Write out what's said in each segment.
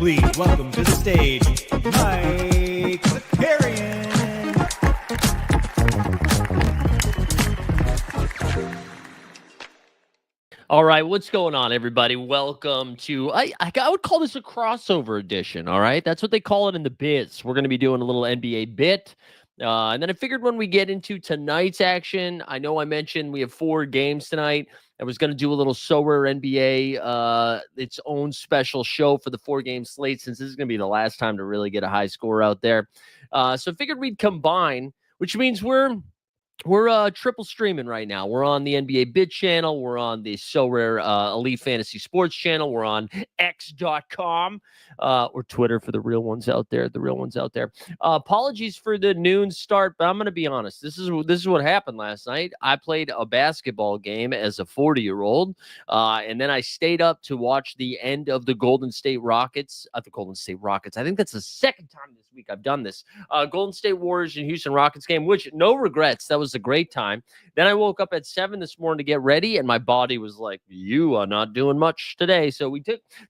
please welcome to the stage, Mike Zakarian. All right, what's going on, everybody? Welcome to, I would call this a crossover edition, all right? That's what they call it in the biz. We're going to be doing a little NBA bit. And then I figured when we get into tonight's action, I know I mentioned we have 4 games tonight. I was going to do a little sober NBA, its own special show for the 4-game slate, since this is going to be the last time to really get a high score out there. So I figured we'd combine, which means we're triple streaming right now. We're on the NBA Bit channel. We're on the So Rare Elite Fantasy Sports channel. We're on X.com or Twitter for the real ones out there. Apologies for the noon start, but I'm going to be honest. This is what happened last night. I played a basketball game as a 40-year-old, and then I stayed up to watch the end of the Golden State Rockets. I think that's the second time this week I've done this. Golden State Warriors and Houston Rockets game, which no regrets. That was a great time. Then I woke up at 7 this morning to get ready, and my body was like, you are not doing much today. So we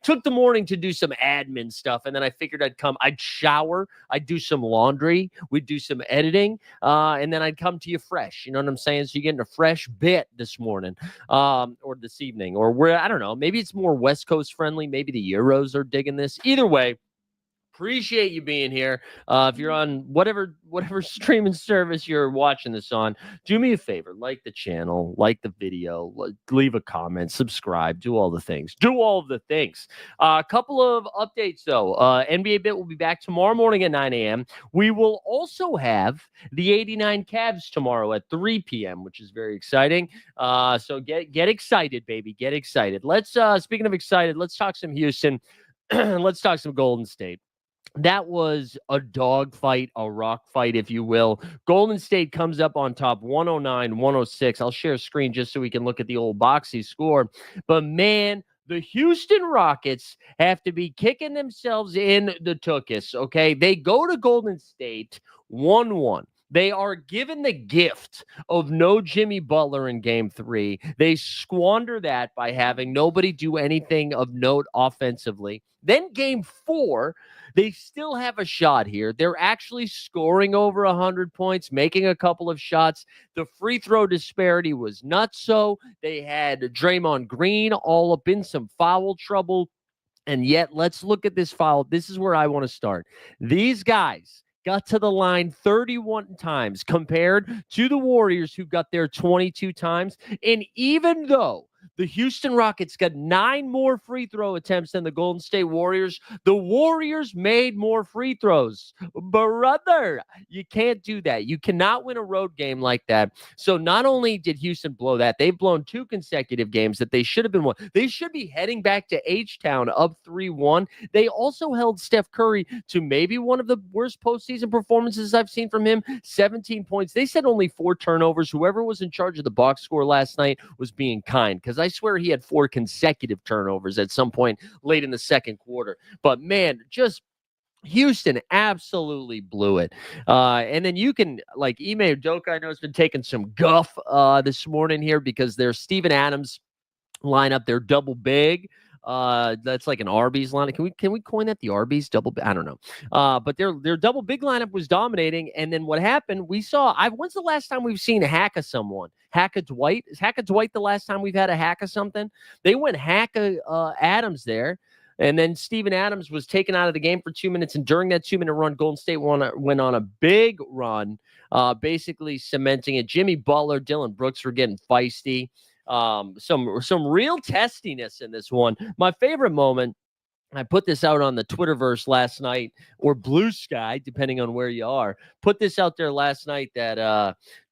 took the morning to do some admin stuff, and then I figured I'd shower, I'd do some laundry, we'd do some editing, and then I'd come to you fresh. You know what I'm saying? So you're getting a fresh bit this morning, or this evening, or where, I don't know, maybe it's more West Coast friendly. Maybe the Euros are digging this. Either way, appreciate you being here. If you're on whatever streaming service you're watching this on, do me a favor, like the channel, like the video, leave a comment, subscribe, do all the things. A couple of updates, though. NBA Bit will be back tomorrow morning at 9 a.m. We will also have the 89 Cavs tomorrow at 3 p.m., which is very exciting. So get excited, baby. Get excited. Let's, speaking of excited, let's talk some Houston. Let's talk some Golden State. That was a dog fight, a rock fight, if you will. Golden State comes up on top 109-106. I'll share a screen just so we can look at the old boxy score. But, man, the Houston Rockets have to be kicking themselves in the tuchus, okay? They go to Golden State 1-1. They are given the gift of no Jimmy Butler in Game 3. They squander that by having nobody do anything of note offensively. Then Game 4, they still have a shot here. They're actually scoring over 100 points, making a couple of shots. The free throw disparity was nutso. They had Draymond Green all up in some foul trouble. And yet, let's look at this foul. This is where I want to start. These guys got to the line 31 times compared to the Warriors, who got there 22 times. And even though the Houston Rockets got 9 more free throw attempts than the Golden State Warriors, the Warriors made more free throws. Brother, you can't do that. You cannot win a road game like that. So not only did Houston blow that, they've blown 2 consecutive games that they should have been won. They should be heading back to H-Town up 3-1. They also held Steph Curry to maybe one of the worst postseason performances I've seen from him, 17 points. They said only 4 turnovers. Whoever was in charge of the box score last night was being kind, because I swear he had 4 consecutive turnovers at some point late in the second quarter. But, man, just Houston absolutely blew it. And then you can, like, Ime Udoka, I know, has been taking some guff this morning here because their Steven Adams lineup, they're double big. That's like an Arby's lineup. Can we coin that the Arby's double? I don't know. But their double big lineup was dominating. And then what happened? We saw. When's the last time we've seen a hack of someone? Hack of Dwight? Is Hack of Dwight the last time we've had a hack of something? They went hack of Adams there. And then Steven Adams was taken out of the game for 2 minutes. And during that 2-minute run, Golden State went on a big run, basically cementing it. Jimmy Butler, Dylan Brooks were getting feisty. Some real testiness in this one. My favorite moment, I put this out on the Twitterverse last night, or Blue Sky, depending on where you are. Put this out there last night that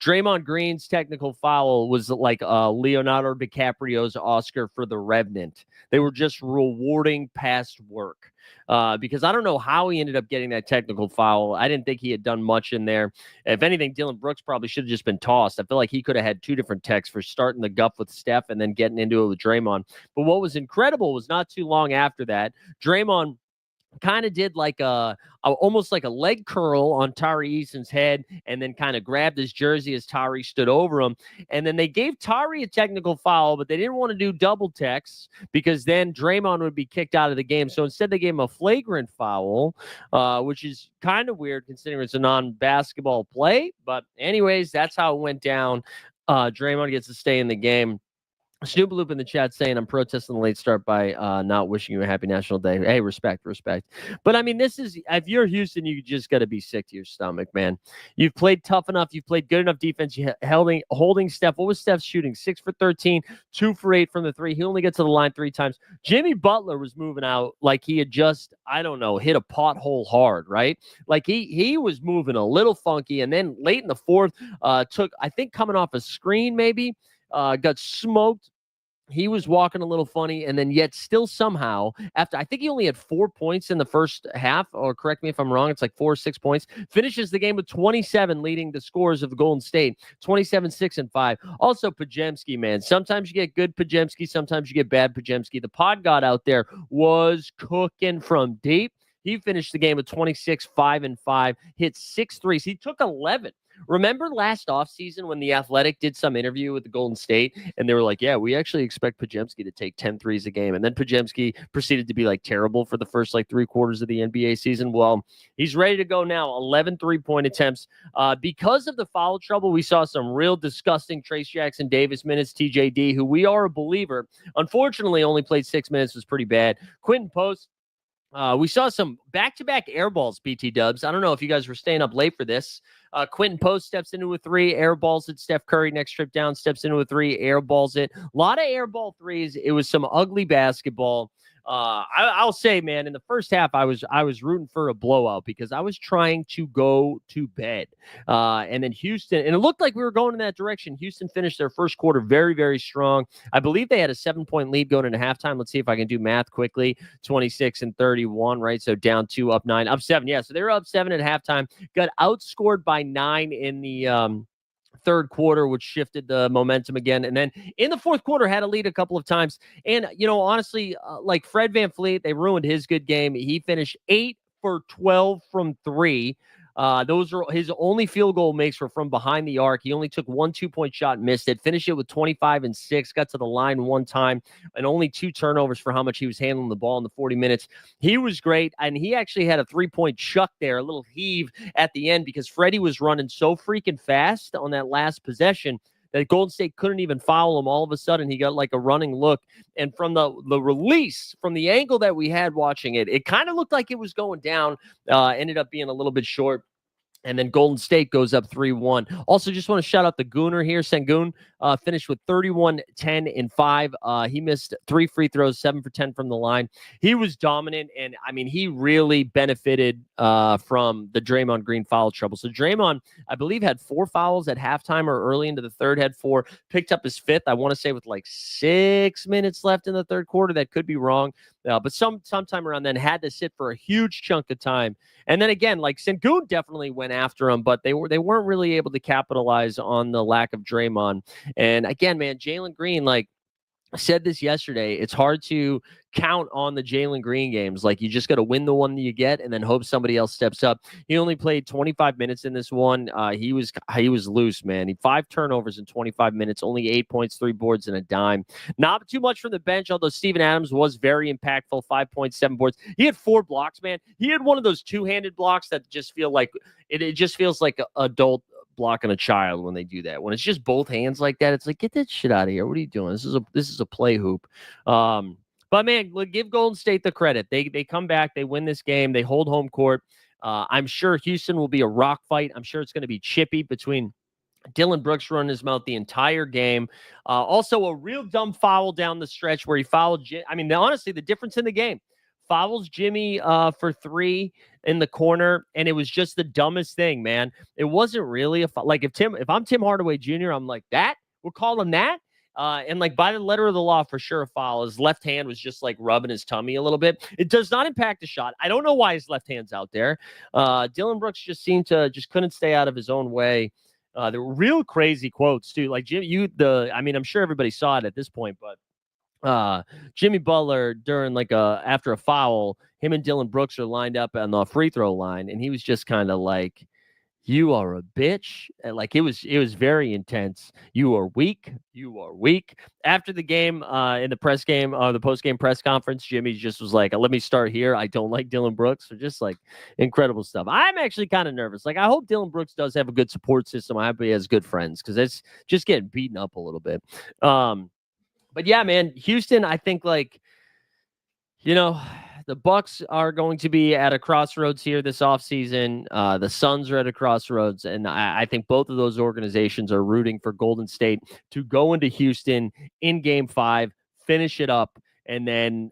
Draymond Green's technical foul was like Leonardo DiCaprio's Oscar for The Revenant. They were just rewarding past work. Because I don't know how he ended up getting that technical foul. I didn't think he had done much in there. If anything, Dylan Brooks probably should have just been tossed. I feel like he could have had 2 different techs for starting the guff with Steph and then getting into it with Draymond. But what was incredible was not too long after that, Draymond kind of did like almost like a leg curl on Tari Eason's head, and then kind of grabbed his jersey as Tari stood over him. And then they gave Tari a technical foul, but they didn't want to do double techs because then Draymond would be kicked out of the game. So instead, they gave him a flagrant foul, which is kind of weird considering it's a non-basketball play. But anyways, that's how it went down. Draymond gets to stay in the game. Snoop Loop in the chat saying I'm protesting the late start by not wishing you a happy National Day. Hey, respect. But I mean, this is, if you're Houston, you just got to be sick to your stomach, man. You've played tough enough. You've played good enough defense. You holding Steph. What was Steph's shooting? 6 for 13, 2 for 8 from the three. He only gets to the line 3 times. Jimmy Butler was moving out like he had just, I don't know, hit a pothole hard, right? Like he was moving a little funky. And then late in the fourth, took, I think coming off a screen maybe, got smoked. He was walking a little funny, and then yet still somehow, after I think he only had 4 points in the first half, or correct me if I'm wrong, it's like 4 or 6 points, finishes the game with 27, leading the scores of the Golden State, 27, 6, and 5. Also, Podziemski, man. Sometimes you get good Podziemski, sometimes you get bad Podziemski. The pod god out there was cooking from deep. He finished the game with 26, 5, and 5, hit 6 threes. He took 11. Remember last offseason when The Athletic did some interview with the Golden State, and they were like, yeah, we actually expect Podziemski to take 10 threes a game. And then Podziemski proceeded to be like terrible for the first like 3 quarters of the NBA season. Well, he's ready to go now. 11 3-point attempts. Because of the foul trouble, we saw some real disgusting Trace Jackson Davis minutes, TJD, who we are a believer. Unfortunately, only played 6 minutes, was pretty bad. Quentin Post. We saw some back-to-back air balls, BT Dubs. I don't know if you guys were staying up late for this. Quentin Post steps into a 3, air balls it. Steph Curry next trip down, steps into a 3, air balls it. A lot of air ball threes. It was some ugly basketball. I'll say, man, in the first half, I was rooting for a blowout because I was trying to go to bed. And then Houston, and it looked like we were going in that direction. Houston finished their first quarter very, very strong. I believe they had a 7-point lead going into halftime. Let's see if I can do math quickly. 26 and 31, right? So down 2, up 9, up 7. Yeah, so they were up 7 at halftime. Got outscored by 9 in the third quarter, which shifted the momentum again. And then in the fourth quarter, had a lead a couple of times. And, you know, honestly, like Fred VanVleet, they ruined his good game. He finished 8 for 12 from 3. Those are his only field goal makes were from behind the arc. He only took 1 2-point shot, missed it, finished it with 25 and 6, got to the line 1 time, and only 2 turnovers for how much he was handling the ball in the 40 minutes. He was great, and he actually had a 3-point chuck there, a little heave at the end because Freddie was running so freaking fast on that last possession that Golden State couldn't even foul him. All of a sudden, he got like a running look. And from the release, from the angle that we had watching it, it kind of looked like it was going down. Ended up being a little bit short. And then Golden State goes up 3-1. Also, just want to shout out the Gooner here. Sengun finished with 31, 10, and 5. He missed 3 free throws, 7 for 10 from the line. He was dominant, and, I mean, he really benefited from the Draymond Green foul trouble. So Draymond, I believe, had 4 fouls at halftime or early into the third, had 4, picked up his 5th, I want to say, with like 6 minutes left in the third quarter. That could be wrong. But sometime around then had to sit for a huge chunk of time. And then again, like Sengun definitely went after him, but they weren't really able to capitalize on the lack of Draymond. And again, man, Jalen Green, like I said this yesterday, it's hard to count on the Jalen Green games. Like, you just got to win the one that you get and then hope somebody else steps up. He only played 25 minutes in this one. He was loose, man. He 5 turnovers in 25 minutes, only 8 points, 3 boards, and a dime. Not too much from the bench, although Steven Adams was very impactful, 5 points, 7 boards. He had 4 blocks, man. He had one of those two-handed blocks that just feel like it just feels like an adult blocking a child when they do that. When it's just both hands like that, it's like, get that shit out of here. What are you doing? This is a play hoop. But man, look, give Golden State the credit. They come back, they win this game, they hold home court. I'm sure Houston will be a rock fight. I'm sure it's going to be chippy between Dylan Brooks running his mouth the entire game. Also, a real dumb foul down the stretch where he fouled. Honestly, the difference in the game. Fouls Jimmy for 3 in the corner, and it was just the dumbest thing, man. It wasn't really a foul. Like, if I'm Tim Hardaway Jr., I'm like, that? We'll call him that? And like, by the letter of the law, for sure, a foul. His left hand was just like rubbing his tummy a little bit. It does not impact the shot. I don't know why his left hand's out there. Dylan Brooks just couldn't stay out of his own way. There were real crazy quotes too. Like, Jim, I'm sure everybody saw it at this point, but uh Jimmy Butler during like after a foul, him and Dylan Brooks are lined up on the free throw line, and he was just kind of like, "You are a bitch." And like it was very intense. You are weak. You are weak. After the game, in the press game, the post game press conference, Jimmy just was like, "Let me start here. I don't like Dylan Brooks." So just like incredible stuff. I'm actually kind of nervous. Like I hope Dylan Brooks does have a good support system. I hope he has good friends because it's just getting beaten up a little bit. But yeah, man, Houston, I think like, you know, the Bucks are going to be at a crossroads here this offseason. The Suns are at a crossroads, and I think both of those organizations are rooting for Golden State to go into Houston in Game 5, finish it up, and then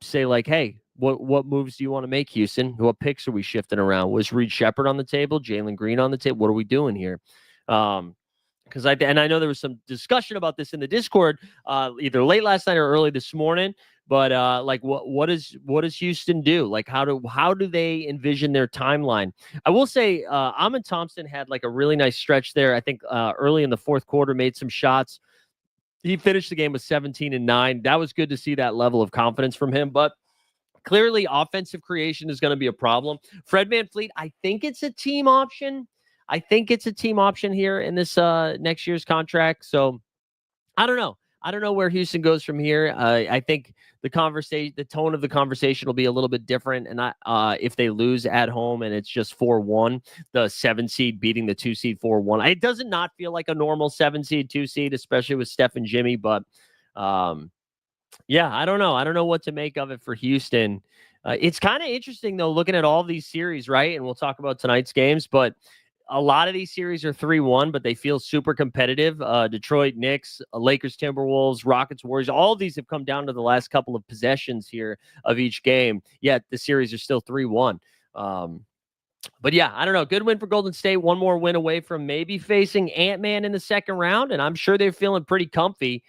say like, hey, what moves do you want to make, Houston? What picks are we shifting around? Was Reed Shepard on the table? Jalen Green on the table? What are we doing here? Because I know there was some discussion about this in the Discord, either late last night or early this morning. But like, what does Houston do? Like, how do they envision their timeline? I will say, Amin Thompson had like a really nice stretch there. I think early in the fourth quarter, made some shots. He finished the game with 17 and 9. That was good to see that level of confidence from him. But clearly, offensive creation is going to be a problem. Fred VanVleet, I think it's a team option. I think it's a team option here in this next year's contract. So I don't know. I don't know where Houston goes from here. I think the tone of the conversation will be a little bit different. And if they lose at home and it's just 4-1, the 7 seed beating the 2 seed 4-1, it doesn't not feel like a normal 7 seed, 2 seed, especially with Steph and Jimmy. But yeah, I don't know. I don't know what to make of it for Houston. It's kind of interesting though, looking at all these series, right? And we'll talk about tonight's games, but a lot of these series are 3-1, but they feel super competitive. Detroit, Knicks, Lakers, Timberwolves, Rockets, Warriors, all of these have come down to the last couple of possessions here of each game, yet the series are still 3-1. But yeah, I don't know. Good win for Golden State. One more win away from maybe facing Ant-Man in the second round, and I'm sure they're feeling pretty comfy.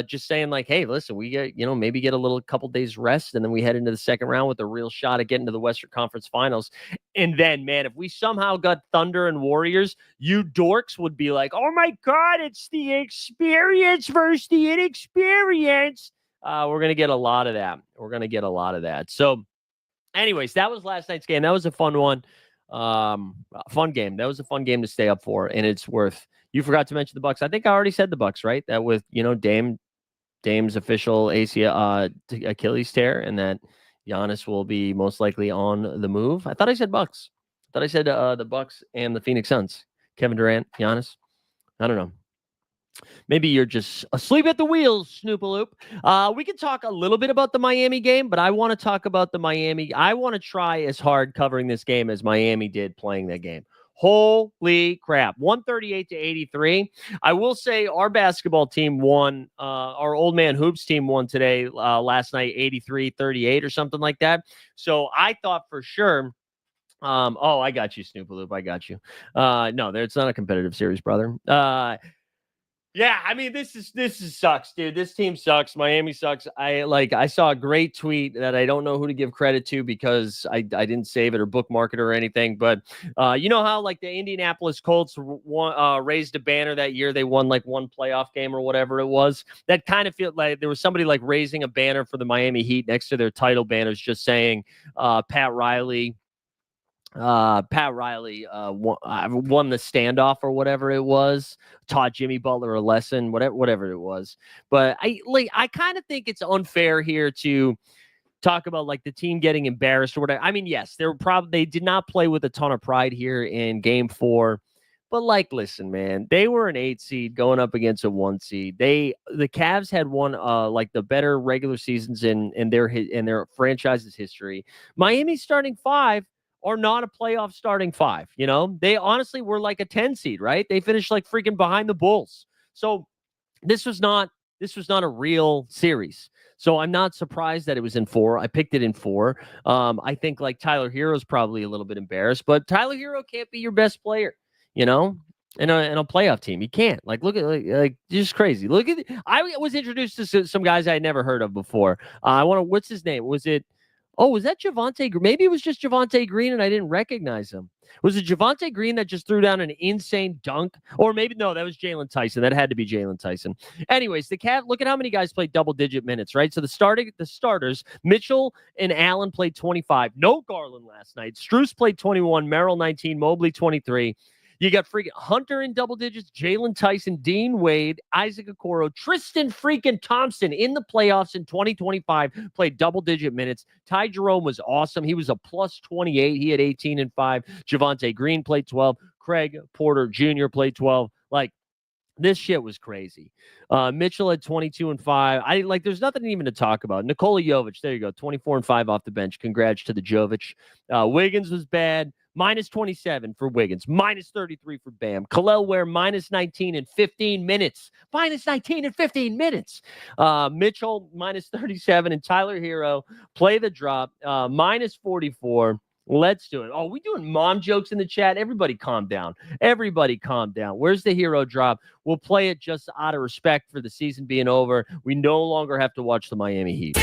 Just saying like, hey, listen, we get, maybe get a couple days rest, and then we head into the second round with a real shot at getting to the Western Conference Finals. And then, man, if we somehow got Thunder and Warriors, you dorks would be like, oh my God, it's the experience versus the inexperience. We're going to get a lot of that. So anyways, that was last night's game. That was a fun one. Fun game. That was a fun game to stay up for, and it's worth. You forgot to mention the Bucks. I think I already said the Bucks, right? That with Dame's official ACL Achilles tear, and that Giannis will be most likely on the move. I thought I said Bucks. I thought I said the Bucks and the Phoenix Suns. Kevin Durant, Giannis. I don't know. Maybe you're just asleep at the wheels, Snoopaloop. We can talk a little bit about the Miami game, but I want to talk about the Miami. I want to try as hard covering this game as Miami did playing that game. Holy crap. 138-83. I will say our basketball team won. Our old man Hoops team won today, last night, 83-38 or something like that. So I thought for sure. I got you, Snoopaloop. I got you. No, it's not a competitive series, brother. Yeah, I mean, this is sucks, dude. This team sucks. Miami sucks. I saw a great tweet that I don't know who to give credit to because I didn't save it or bookmark it or anything. But you know how like the Indianapolis Colts raised a banner that year they won like one playoff game or whatever it was. That kind of felt like there was somebody like raising a banner for the Miami Heat next to their title banners, just saying Pat Riley won the standoff or whatever it was, taught Jimmy Butler a lesson, whatever it was. But I kind of think it's unfair here to talk about like the team getting embarrassed or whatever. I mean, yes, they did not play with a ton of pride here in game 4. But like, listen, man, they were an 8 seed going up against a 1 seed. The Cavs had one like the better regular seasons in their franchise's history. Miami's starting 5 are not a playoff starting 5. They honestly were like a 10 seed, right? They finished like freaking behind the Bulls. So this was not a real series. So I'm not surprised that it was in 4. I picked it in 4. I think like Tyler Hero's probably a little bit embarrassed, but Tyler Hero can't be your best player, in a playoff team. He can't. Like, look at like just crazy. Look at I was introduced to some guys I had never heard of before. What's his name? Was it Oh, was that Javonte? Maybe it was just Javonte Green and I didn't recognize him. Was it Javonte Green that just threw down an insane dunk? Or maybe, no, that was Jalen Tyson. That had to be Jalen Tyson. Anyways, the Cavs, look at how many guys played double-digit minutes, right? So the starters, Mitchell and Allen played 25. No Garland last night. Strus played 21. Merrill 19. Mobley 23. You got freaking Hunter in double digits, Jalen Tyson, Dean Wade, Isaac Okoro, Tristan freaking Thompson in the playoffs in 2025 played double-digit minutes. Ty Jerome was awesome. He was a plus 28. He had 18 and 5. Javonte Green played 12. Craig Porter Jr. played 12. Like, this shit was crazy. Mitchell had 22 and 5. There's nothing even to talk about. Nikola Jovic, there you go, 24 and 5 off the bench. Congrats to the Jovic. Wiggins was bad. Minus 27 for Wiggins. Minus 33 for Bam. Khalil Ware, minus 19 in 15 minutes. Minus 19 in 15 minutes. Mitchell, minus 37. And Tyler Hero, play the drop. Minus 44. Let's do it. Oh, we doing mom jokes in the chat? Everybody calm down. Everybody calm down. Where's the hero drop? We'll play it just out of respect for the season being over. We no longer have to watch the Miami Heat.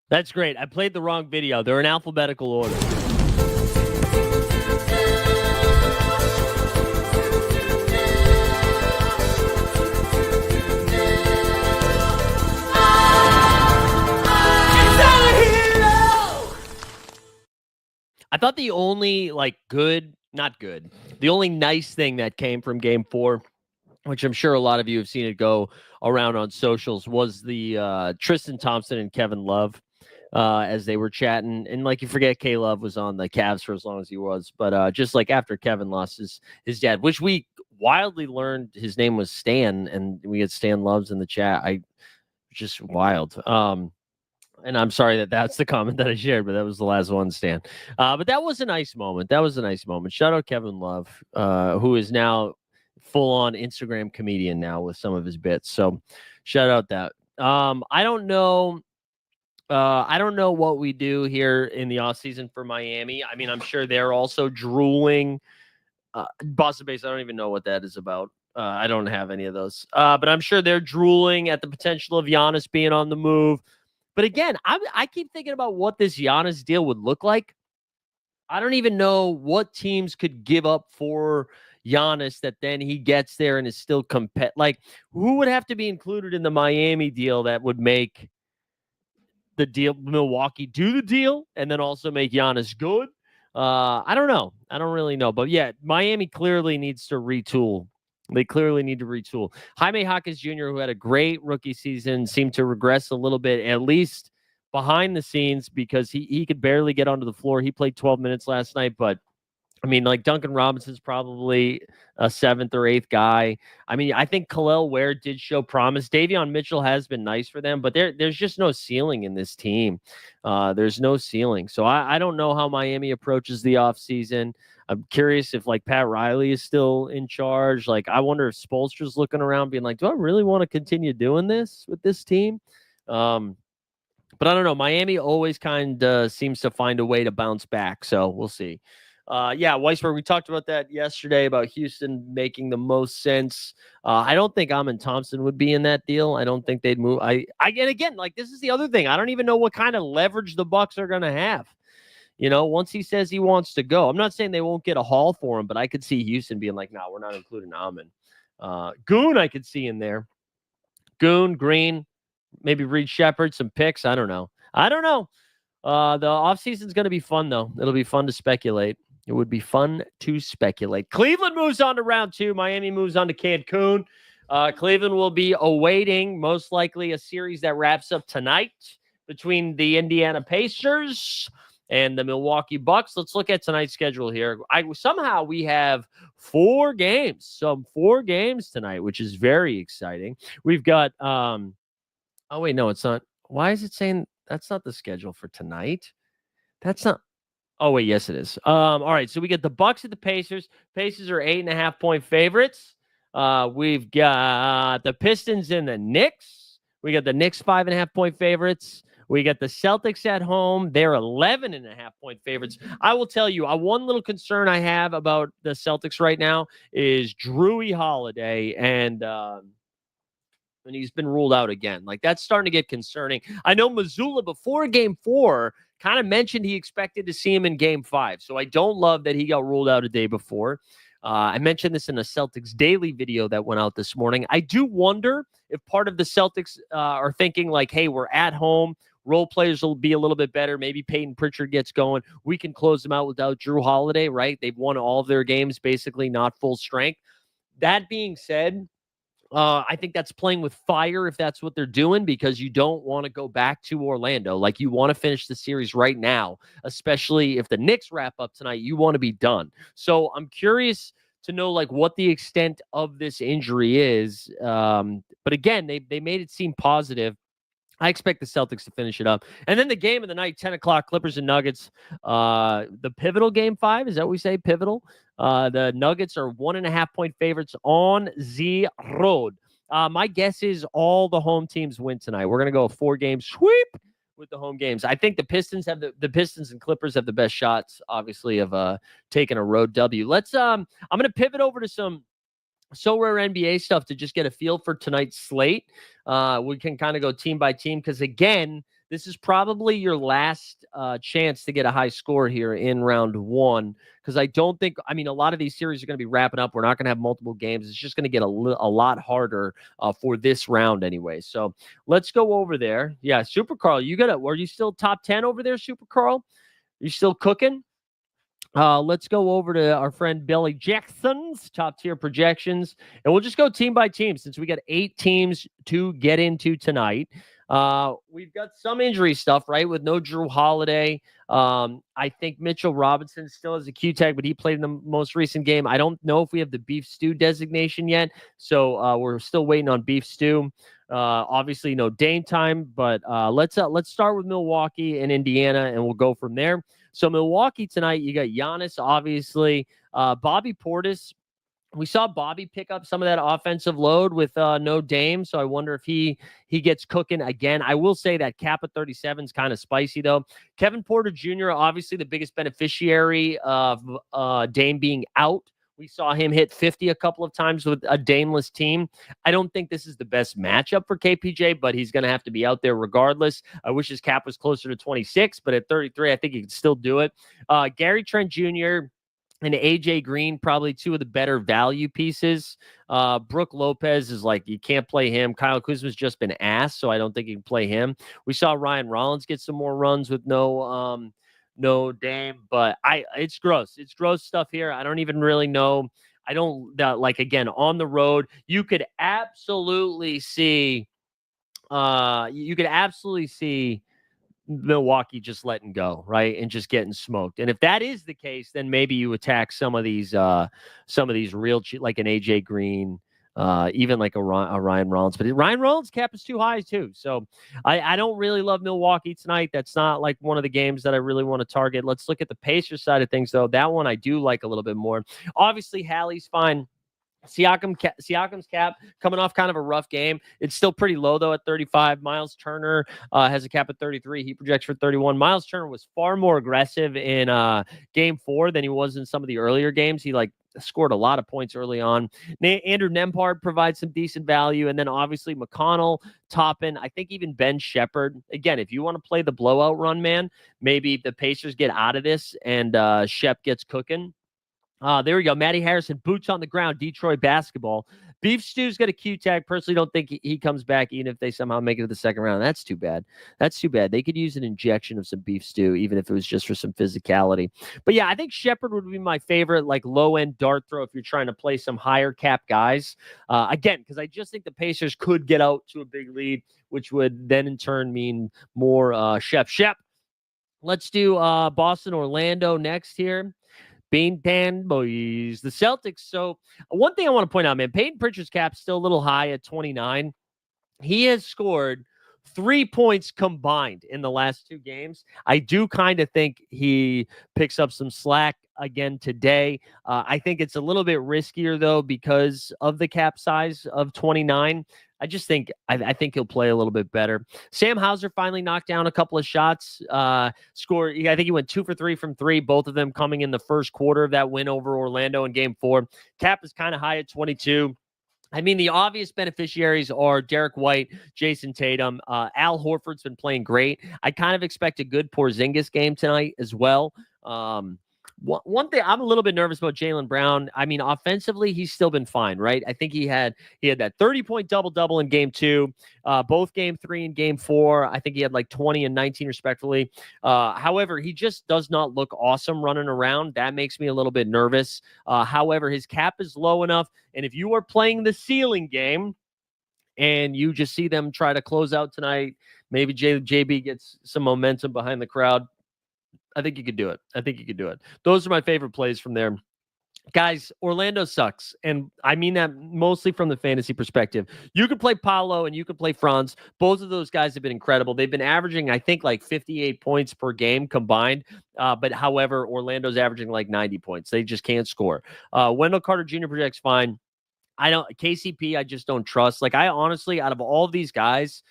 That's great. I played the wrong video. They're in alphabetical order. I thought the only the only nice thing that came from game 4, which I'm sure a lot of you have seen it go around on socials, was the Tristan Thompson and Kevin Love as they were chatting. And like, you forget K Love was on the Cavs for as long as he was, but just like after Kevin lost his dad, which we wildly learned his name was Stan, and we had Stan Loves in the chat. Just wild. And I'm sorry that's the comment that I shared, but that was the last one, Stan. But that was a nice moment. Shout out Kevin Love, who is now full-on Instagram comedian now with some of his bits. So shout out that. I don't know what we do here in the offseason for Miami. I mean, I'm sure they're also drooling. Boston Base, I don't even know what that is about. I don't have any of those. But I'm sure they're drooling at the potential of Giannis being on the move. But again, I keep thinking about what this Giannis deal would look like. I don't even know what teams could give up for Giannis that then he gets there and is still like, who would have to be included in the Miami deal that would make the deal, Milwaukee do the deal, and then also make Giannis good? I don't know. I don't really know. But yeah, Miami clearly needs to retool. They clearly need to retool. Jaime Jaquez Jr., who had a great rookie season, seemed to regress a little bit, at least behind the scenes, because he could barely get onto the floor. He played 12 minutes last night, but I mean, like, Duncan Robinson's probably a 7th or 8th guy. I mean, I think Khalil Ware did show promise. Davion Mitchell has been nice for them, but there's just no ceiling in this team. There's no ceiling. So I don't know how Miami approaches the offseason. I'm curious if, like, Pat Riley is still in charge. Like, I wonder if Spoelstra's looking around being like, do I really want to continue doing this with this team? But I don't know. Miami always kind of seems to find a way to bounce back. So we'll see. Yeah, Weisberg, we talked about that yesterday about Houston making the most sense. I don't think Amin Thompson would be in that deal. I don't think they'd move. And again, like, this is the other thing. I don't even know what kind of leverage the Bucks are going to have. You know, once he says he wants to go, I'm not saying they won't get a haul for him, but I could see Houston being like, no, we're not including Amin. Goon, I could see in there. Goon, Green, maybe Reed Shepard, some picks. I don't know. The offseason is going to be fun, though. It'll be fun to speculate. It would be fun to speculate. Cleveland moves on to round 2. Miami moves on to Cancun. Cleveland will be awaiting, most likely, a series that wraps up tonight between the Indiana Pacers and the Milwaukee Bucks. Let's look at tonight's schedule here. Somehow we have 4 games. 4 games tonight, which is very exciting. We've got oh, wait, no, it's not. Why is it saying that's not the schedule for tonight? That's not. Oh, wait, yes, it is. All right, so we get the Bucks at the Pacers. Pacers are 8.5-point favorites. We've got the Pistons and the Knicks. We got the Knicks 5.5-point favorites. We got the Celtics at home. They're 11.5-point favorites. I will tell you, one little concern I have about the Celtics right now is Drewy Holiday, and he's been ruled out again. Like, that's starting to get concerning. I know Missoula before Game 4 kind of mentioned he expected to see him in Game 5, so I don't love that he got ruled out a day before. I mentioned this in a Celtics Daily video that went out this morning. I do wonder if part of the Celtics are thinking like, hey, we're at home. Role players will be a little bit better. Maybe Peyton Pritchard gets going. We can close them out without Drew Holiday, right? They've won all of their games, basically not full strength. That being said, I think that's playing with fire if that's what they're doing, because you don't want to go back to Orlando. Like, you want to finish the series right now, especially if the Knicks wrap up tonight. You want to be done. So I'm curious to know like what the extent of this injury is. But again, they made it seem positive. I expect the Celtics to finish it up. And then the game of the night, 10 o'clock, Clippers and Nuggets. The pivotal Game 5, is that what we say? Pivotal? The Nuggets are 1.5-point favorites on the road. My guess is all the home teams win tonight. We're going to go a 4-game sweep with the home games. I think the Pistons have the Pistons and Clippers have the best shots, obviously, of taking a road W. I'm going to pivot over to some So Rare NBA stuff to just get a feel for tonight's slate. We can kind of go team by team because, again, this is probably your last chance to get a high score here in round one, because I don't think, I mean, a lot of these series are going to be wrapping up. We're not going to have multiple games. It's just going to get a lot harder for this round anyway. So let's go over there. Yeah, Super Carl, are you still top 10 over there, Super Carl? You still cooking? Let's go over to our friend Billy Jackson's top tier projections, and we'll just go team by team since we got 8 teams to get into tonight. We've got some injury stuff, right? With no Drew Holiday. I think Mitchell Robinson still has a Q tag, but he played in the most recent game. I don't know if we have the beef stew designation yet, so we're still waiting on beef stew. Obviously no Dame time, but let's start with Milwaukee and Indiana, and we'll go from there. So Milwaukee tonight, you got Giannis, obviously. Bobby Portis. We saw Bobby pick up some of that offensive load with no Dame, so I wonder if he gets cooking again. I will say that cap at 37 is kind of spicy, though. Kevin Porter Jr., obviously the biggest beneficiary of Dame being out. We saw him hit 50 a couple of times with a Dameless team. I don't think this is the best matchup for KPJ, but he's going to have to be out there regardless. I wish his cap was closer to 26, but at 33, I think he can still do it. Gary Trent Jr. and AJ Green, probably 2 of the better value pieces. Brooke Lopez is like, you can't play him. Kyle Kuzma's just been asked, so I don't think you can play him. We saw Ryan Rollins get some more runs with no Dame, but it's gross. It's gross stuff here. I don't even really know. Again, on the road, you could absolutely see Milwaukee just letting go, right? And just getting smoked. And if that is the case, then maybe you attack some of these real, like an AJ Green, even like a Ryan Rollins. But Ryan Rollins' cap is too high too. So I don't really love Milwaukee tonight. That's not like one of the games that I really want to target. Let's look at the Pacers side of things, though. That one I do like a little bit more. Obviously, Hallie's fine. Siakam's cap coming off kind of a rough game. It's still pretty low, though, at 35. Miles Turner has a cap at 33. He projects for 31. Miles Turner was far more aggressive in Game 4 than he was in some of the earlier games. He scored a lot of points early on. Andrew Nembhard provides some decent value. And then obviously McConnell, Toppin, I think even Ben Shepherd. Again, if you want to play the blowout run, man, maybe the Pacers get out of this and Shep gets cooking. There we go. Matty Harrison, boots on the ground, Detroit basketball. Beef Stew's got a Q tag. Personally, don't think he comes back, even if they somehow make it to the second round. That's too bad. They could use an injection of some Beef Stew, even if it was just for some physicality. But yeah, I think Shepard would be my favorite, like low-end dart throw if you're trying to play some higher cap guys. Again, because I just think the Pacers could get out to a big lead, which would then in turn mean more Shep. Let's do Boston, Orlando next here. Bean Tan boys, the Celtics. So one thing I want to point out, man, Peyton Pritchard's cap's still a little high at 29. He has scored 3 points combined in the last 2 games. I do kind of think he picks up some slack again today. I think it's a little bit riskier, though, because of the cap size of 29. I think he'll play a little bit better. Sam Hauser finally knocked down a couple of shots. Scored. I think he went 2 for 3 from three. Both of them coming in the first quarter of that win over Orlando in Game 4. Cap is kind of high at 22. I mean, the obvious beneficiaries are Derek White, Jason Tatum. Al Horford's been playing great. I kind of expect a good Porzingis game tonight as well. One thing I'm a little bit nervous about Jaylen Brown. I mean, offensively, he's still been fine, right? I think he had that 30-point double-double in Game 2, both Game 3 and Game 4. I think he had like 20 and 19 respectively. However, he just does not look awesome running around. That makes me a little bit nervous. However, his cap is low enough, and if you are playing the ceiling game and you just see them try to close out tonight, maybe JB gets some momentum behind the crowd. I think you could do it. Those are my favorite plays from there. Guys, Orlando sucks. And I mean that mostly from the fantasy perspective. You could play Paolo and you could play Franz. Both of those guys have been incredible. They've been averaging, I think, like 58 points per game combined. But however, Orlando's averaging like 90 points. They just can't score. Wendell Carter Jr. projects fine. KCP, I just don't trust. Like, I honestly, out of all of these guys,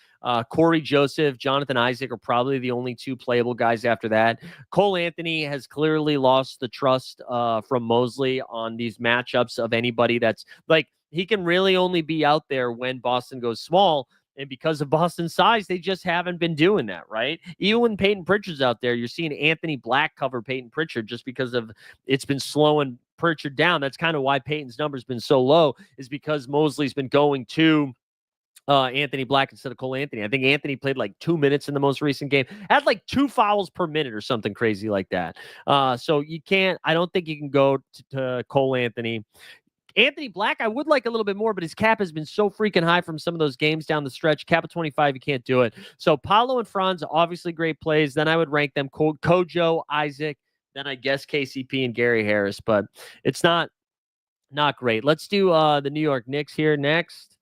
Corey Joseph, Jonathan Isaac are probably the only two playable guys after that. Cole Anthony has clearly lost the trust from Mosley on these matchups of anybody that's like, he can really only be out there when Boston goes small. And because of Boston's size, they just haven't been doing that, right? Even when Peyton Pritchard's out there, you're seeing Anthony Black cover Peyton Pritchard just because of it's been slowing Pritchard down. That's kind of why Peyton's number's been so low, is because Mosley's been going to Anthony Black instead of Cole Anthony. I think Anthony played like 2 minutes in the most recent game, had like 2 fouls per minute or something crazy like that. So I don't think you can go to Cole Anthony. Anthony Black, I would like a little bit more, but his cap has been so freaking high from some of those games down the stretch. Cap of 25, you can't do it. So Paolo and Franz, obviously great plays. Then I would rank them Kojo, Isaac, then I guess KCP and Gary Harris, but it's not great. Let's do the New York Knicks here next.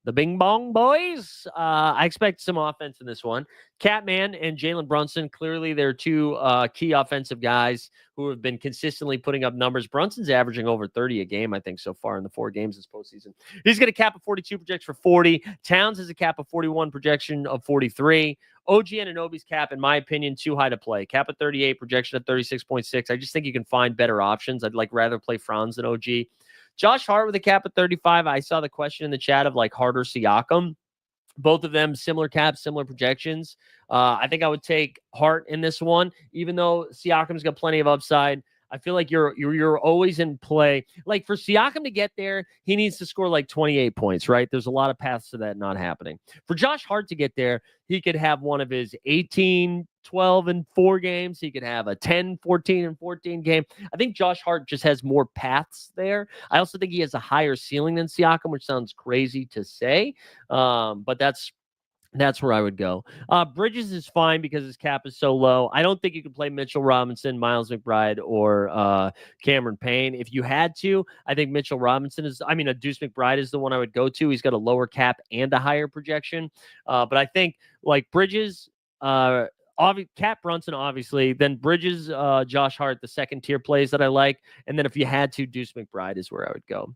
The Bing Bong Boys. I expect some offense in this one. Catman and Jalen Brunson, clearly they're two key offensive guys who have been consistently putting up numbers. Brunson's averaging over 30 a game, I think, so far in the 4 games this postseason. He's got a cap of 42, projects for 40. Towns has a cap of 41, projection of 43. OG Anunoby's cap, in my opinion, too high to play. Cap of 38, projection of 36.6. I just think you can find better options. I'd rather play Franz than OG. Josh Hart with a cap of 35. I saw the question in the chat of like Hart or Siakam. Both of them similar caps, similar projections. I think I would take Hart in this one, even though Siakam's got plenty of upside. I feel like you're always in play. Like for Siakam to get there, he needs to score like 28 points, right? There's a lot of paths to that not happening. For Josh Hart to get there, he could have one of his 18, 12, and 4 games. He could have a 10, 14, and 14 game. I think Josh Hart just has more paths there. I also think he has a higher ceiling than Siakam, which sounds crazy to say, but that's where I would go. Bridges is fine because his cap is so low. I don't think you can play Mitchell Robinson, Miles McBride, or Cameron Payne. If you had to, I think Mitchell Robinson Deuce McBride is the one I would go to. He's got a lower cap and a higher projection. But I think like Bridges, Cat Brunson, obviously, then Bridges, Josh Hart, the second tier plays that I like. And then if you had to, Deuce McBride is where I would go.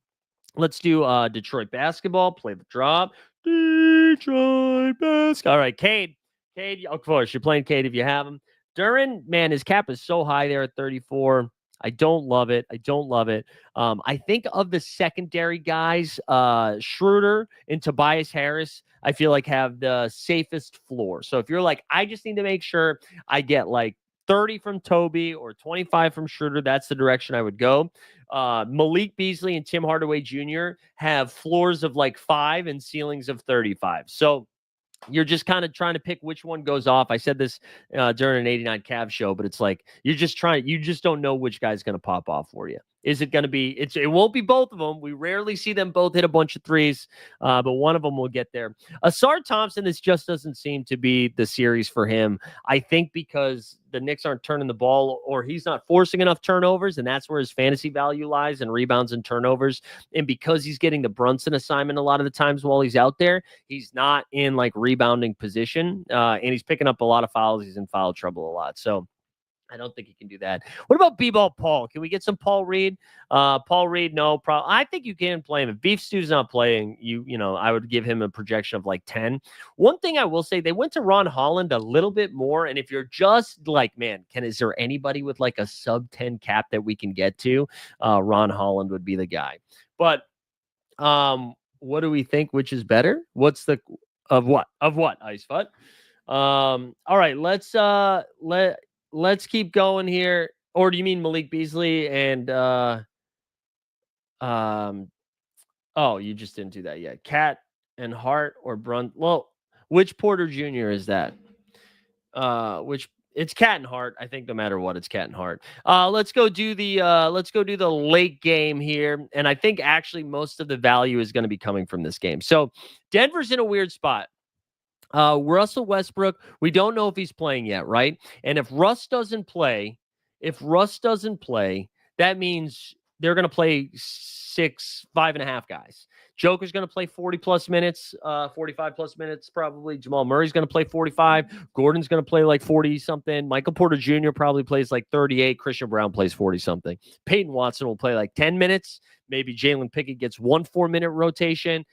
Let's do Detroit basketball. Play the drop. Detroit basketball. All right, Cade, of course, you're playing Cade if you have him. Duren, man, his cap is so high there at 34. I don't love it. I think of the secondary guys, Schroeder and Tobias Harris, I feel like have the safest floor. So if you're like, I just need to make sure I get like 30 from Toby or 25 from Schroeder, that's the direction I would go. Malik Beasley and Tim Hardaway Jr. have floors of like 5 and ceilings of 35. So you're just kind of trying to pick which one goes off. I said this during an 89 Cavs show, but it's like you just don't know which guy's going to pop off for you. Is it going to be? It won't be both of them. We rarely see them both hit a bunch of threes, but one of them will get there. Asar Thompson, this just doesn't seem to be the series for him. I think because the Knicks aren't turning the ball, or he's not forcing enough turnovers, and that's where his fantasy value lies, and rebounds and turnovers. And because he's getting the Brunson assignment a lot of the times while he's out there, he's not in like rebounding position, and he's picking up a lot of fouls. He's in foul trouble a lot. So I don't think he can do that. What about B-ball Paul? Can we get some Paul Reed? Paul Reed, no problem. I think you can play him. If Beef Stew's not playing, I would give him a projection of like 10. One thing I will say, they went to Ron Holland a little bit more. And if you're just like, man, is there anybody with like a sub 10 cap that we can get to? Ron Holland would be the guy. But what do we think? Which is better? What's the of what? Of what, Ice Fut? All right, let's keep going here. Or do you mean Malik Beasley and oh, you just didn't do that yet. Cat and Hart or Brunt. Well, which Porter Jr. is that? Which it's Cat and Hart. I think no matter what, it's Cat and Hart. Let's go do the late game here. And I think actually most of the value is going to be coming from this game. So Denver's in a weird spot. Russell Westbrook, we don't know if he's playing yet, right? And if Russ doesn't play, that means they're going to play 5.5 guys. Joker's going to play 40 plus minutes, 45 plus minutes, probably. Jamal Murray's going to play 45. Gordon's going to play like 40 something. Michael Porter Jr. probably plays like 38. Christian Brown plays 40 something. Peyton Watson will play like 10 minutes. Maybe Jalen Pickett gets 1 4-minute rotation.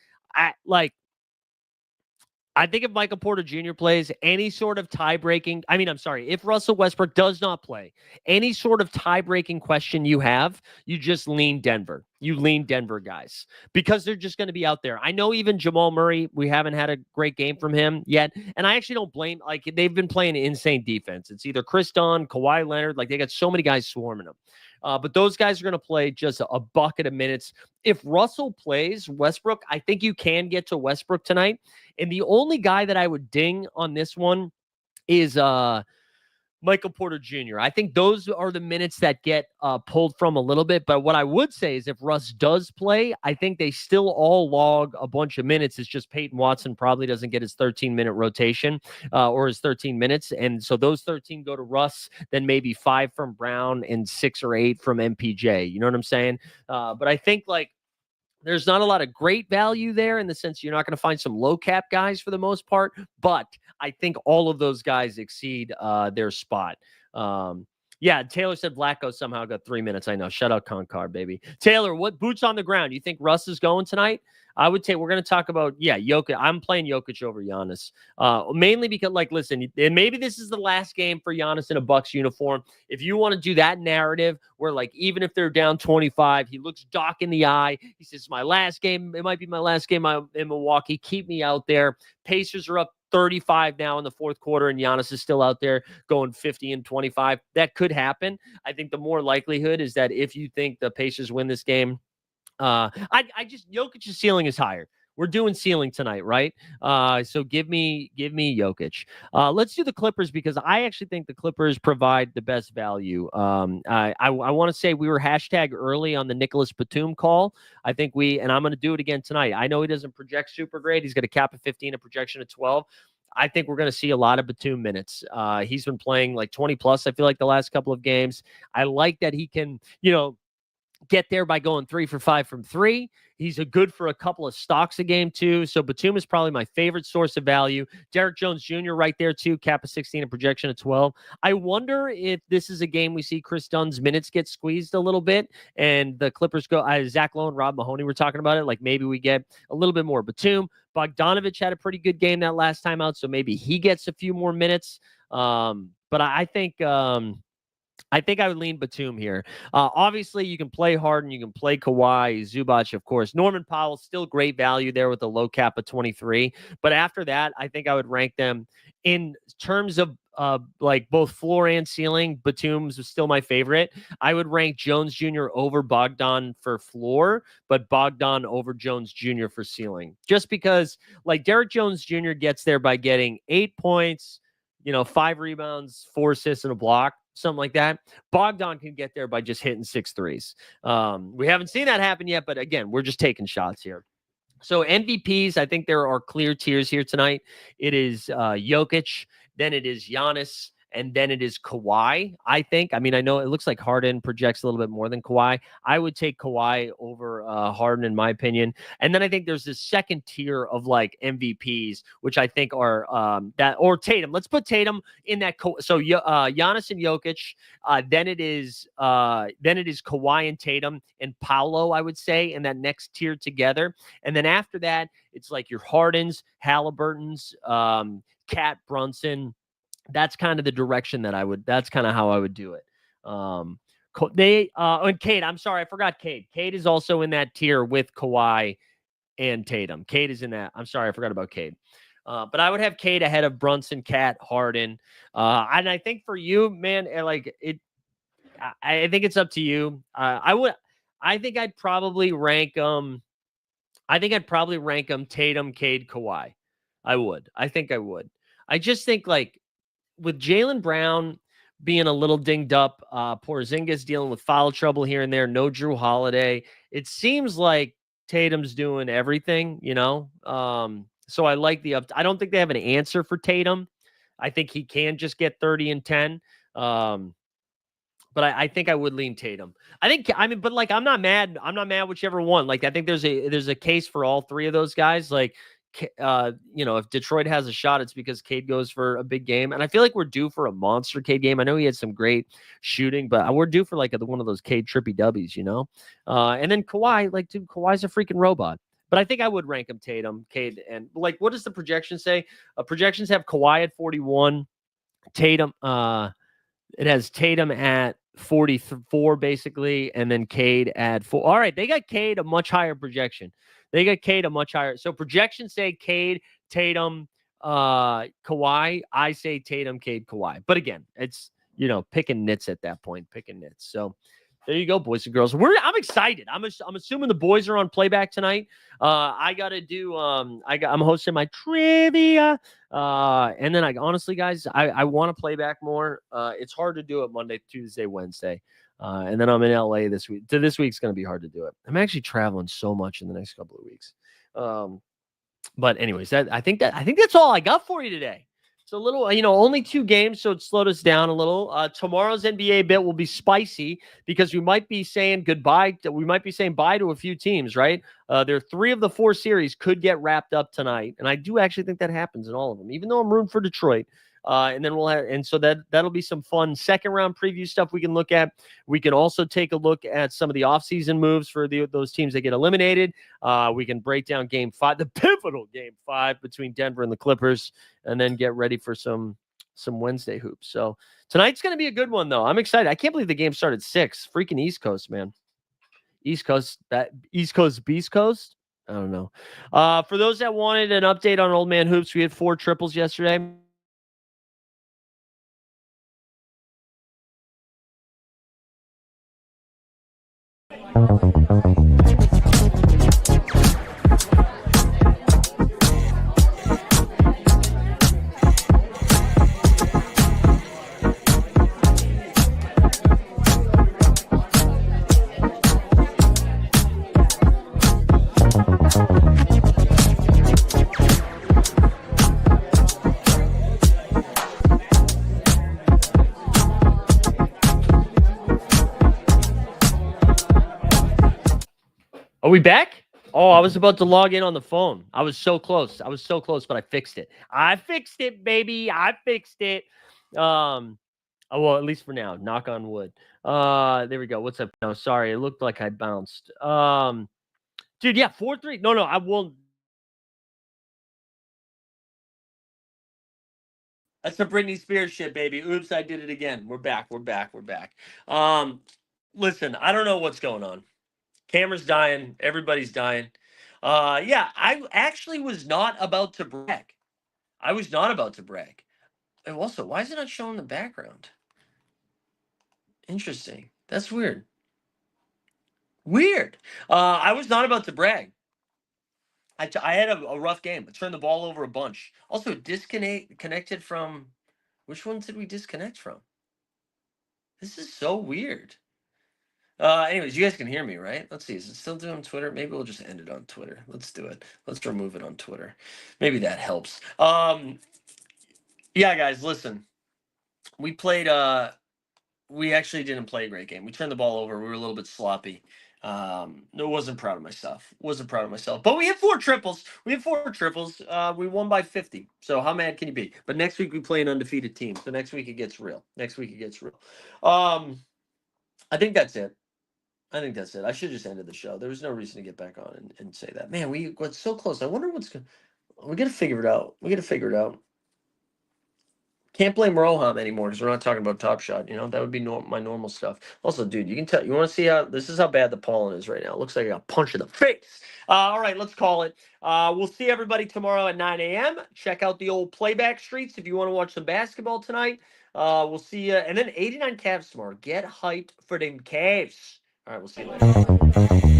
I think if Michael Porter Jr. plays, any sort of if Russell Westbrook does not play, any sort of tie-breaking question you have, you just lean Denver. You lean Denver guys because they're just going to be out there. I know even Jamal Murray, we haven't had a great game from him yet. And I actually don't blame, they've been playing insane defense. It's either Chris Dunn, Kawhi Leonard, they got so many guys swarming them. But those guys are going to play just a bucket of minutes. If Russell plays Westbrook, I think you can get to Westbrook tonight. And the only guy that I would ding on this one is Michael Porter Jr. I think those are the minutes that get pulled from a little bit. But what I would say is if Russ does play, I think they still all log a bunch of minutes. It's just Peyton Watson probably doesn't get his 13-minute rotation or his 13 minutes. And so those 13 go to Russ, then maybe 5 from Brown and 6 or 8 from MPJ. You know what I'm saying? But I think there's not a lot of great value there in the sense you're not going to find some low cap guys for the most part, but I think all of those guys exceed their spot. Yeah, Taylor said Blacko somehow got 3 minutes. I know. Shut out Concar, baby. Taylor, what boots on the ground? You think Russ is going tonight? I would say we're going to talk about, Jokic. I'm playing Jokic over Giannis. Mainly because, listen, and maybe this is the last game for Giannis in a Bucks uniform. If you want to do that narrative where, even if they're down 25, he looks Doc in the eye. He says, my last game, it might be my last game in Milwaukee. Keep me out there. Pacers are up 35 now in the fourth quarter, and Giannis is still out there going 50 and 25. That could happen. I think the more likelihood is that if you think the Pacers win this game, Jokic's ceiling is higher. We're doing ceiling tonight, right? So give me Jokic. Let's do the Clippers because I actually think the Clippers provide the best value. I want to say we were hashtag early on the Nicholas Batum call. I think and I'm going to do it again tonight. I know he doesn't project super great. He's got a cap of 15, a projection of 12. I think we're going to see a lot of Batum minutes. He's been playing 20 plus, I feel like, the last couple of games. I like that he can, get there by going 3 for 5 from 3. He's good for a couple of stocks a game too. So Batum is probably my favorite source of value. Derek Jones Jr. right there too, cap of 16 and projection of 12. I wonder if this is a game we see Chris Dunn's minutes get squeezed a little bit and the Clippers go, Zach Lowe and Rob Mahoney were talking about it. Maybe we get a little bit more Batum. Bogdanovich had a pretty good game that last time out. So maybe he gets a few more minutes. But I think I would lean Batum here. Obviously, you can play Harden, you can play Kawhi, Zubac, of course. Norman Powell, still great value there with a low cap of 23. But after that, I think I would rank them in terms of both floor and ceiling. Batum's still my favorite. I would rank Jones Jr. over Bogdan for floor, but Bogdan over Jones Jr. for ceiling. Just because Derek Jones Jr. gets there by getting 8 points, 5 rebounds, 4 assists, and a block. Something like that. Bogdan can get there by just hitting 6 threes. We haven't seen that happen yet, but again, we're just taking shots here. So MVPs, I think there are clear tiers here tonight. It is Jokic, then it is Giannis, and then it is Kawhi, I think. I mean, I know it looks like Harden projects a little bit more than Kawhi. I would take Kawhi over Harden, in my opinion. And then I think there's this second tier of like MVPs, which I think are that, or Tatum. Let's put Tatum in that. So Giannis and Jokic. Then it is Kawhi and Tatum and Paolo, I would say, in that next tier together. And then after that, it's like your Hardens, Halliburtons, Cat Brunson. That's kind of the direction that that's kind of how I would do it. And Cade, I'm sorry, I forgot Cade. Cade is also in that tier with Kawhi and Tatum. Cade is in that. I'm sorry, I forgot about Cade. But I would have Cade ahead of Brunson, Cat, Harden. And I think for you, man, like it, I think it's up to you. I think I'd probably rank them. I think I'd probably rank them Tatum, Cade, Kawhi. I would. I think I would. I just think like with Jaylen Brown being a little dinged up, Porzingis dealing with foul trouble here and there, no Drew Holiday. It seems like Tatum's doing everything, you know. So I like the up. I don't think they have an answer for Tatum. I think he can just get 30 and 10. But I think I would lean Tatum. But like I'm not mad. I'm not mad whichever one. Like I think there's a case for all three of those guys. Like if Detroit has a shot, it's because Cade goes for a big game, and I feel like we're due for a monster Cade game. I know he had some great shooting, but we're due for like one of those Cade trippy W's, you know. And then Kawhi, like dude, Kawhi's a freaking robot. But I think I would rank him Tatum, Cade, and like what does the projection say? Projections have Kawhi at 41, Tatum. It has Tatum at 44, basically, and then Cade at 4. All right, they got Cade a much higher projection. They got Cade a much higher. So projections say Cade, Tatum, Kawhi. I say Tatum, Cade, Kawhi. But again, it's picking nits at that point, picking nits. So there you go, boys and girls. I'm excited. I'm assuming the boys are on playback tonight. I gotta do. I'm hosting my trivia. And then honestly, guys, I want to play back more. It's hard to do it Monday, Tuesday, Wednesday. And then I'm in LA this week. This week's going to be hard to do it. I'm actually traveling so much in the next couple of weeks. But anyways, I think that's all I got for you today. It's a little, only 2 games, so it slowed us down a little. Tomorrow's NBA bit will be spicy because we might be saying goodbye. We might be saying bye to a few teams, right? There are 3 of the 4 series could get wrapped up tonight, and I do actually think that happens in all of them, even though I'm rooting for Detroit. And then so that'll be some fun second round preview stuff we can look at. We can also take a look at some of the offseason moves for those teams that get eliminated. We can break down game 5, the pivotal game 5 between Denver and the Clippers, and then get ready for some Wednesday hoops. So tonight's going to be a good one, though. I'm excited. I can't believe the game started 6. Freaking East Coast, man. East Coast, Beast Coast. I don't know. For those that wanted an update on Old Man Hoops, we had 4 triples yesterday. Are we back? Oh, I was about to log in on the phone. I was so close, but I fixed it. I fixed it, baby. I fixed it. Well, at least for now. Knock on wood. There we go. What's up? No, sorry. It looked like I bounced. Dude, yeah, 4-3. No, I won't. That's the Britney Spears shit, baby. Oops, I did it again. We're back. Listen, I don't know what's going on. Camera's dying. Everybody's dying. Yeah, I actually was not about to brag. And also, why is it not showing the background? Interesting. That's weird. I was not about to brag. I had a rough game. I turned the ball over a bunch. Also, connected from. Which ones did we disconnect from? This is so weird. Anyways, you guys can hear me, right? Let's see. Is it still doing Twitter? Maybe we'll just end it on Twitter. Let's do it. Let's remove it on Twitter. Maybe that helps. Yeah, guys, listen. we played. We actually didn't play a great game. We turned the ball over. We were a little bit sloppy. No, wasn't proud of myself. Wasn't proud of myself. But we had four triples. We won by 50. So how mad can you be? But next week we play an undefeated team. So next week it gets real. I think that's it. I should just ended the show. There was no reason to get back on and say that. Man, we got so close. I wonder what's going. We got to figure it out. Can't blame Roham anymore because we're not talking about Top Shot. That would be my normal stuff. Also, dude, you can tell. You want to see how this is how bad the pollen is right now. It looks like I got punched in the face. All right, let's call it. We'll see everybody tomorrow at 9 a.m. Check out the old playback streets if you want to watch some basketball tonight. We'll see you. And then 89 Cavs tomorrow. Get hyped for them Cavs. All right, we'll see you later.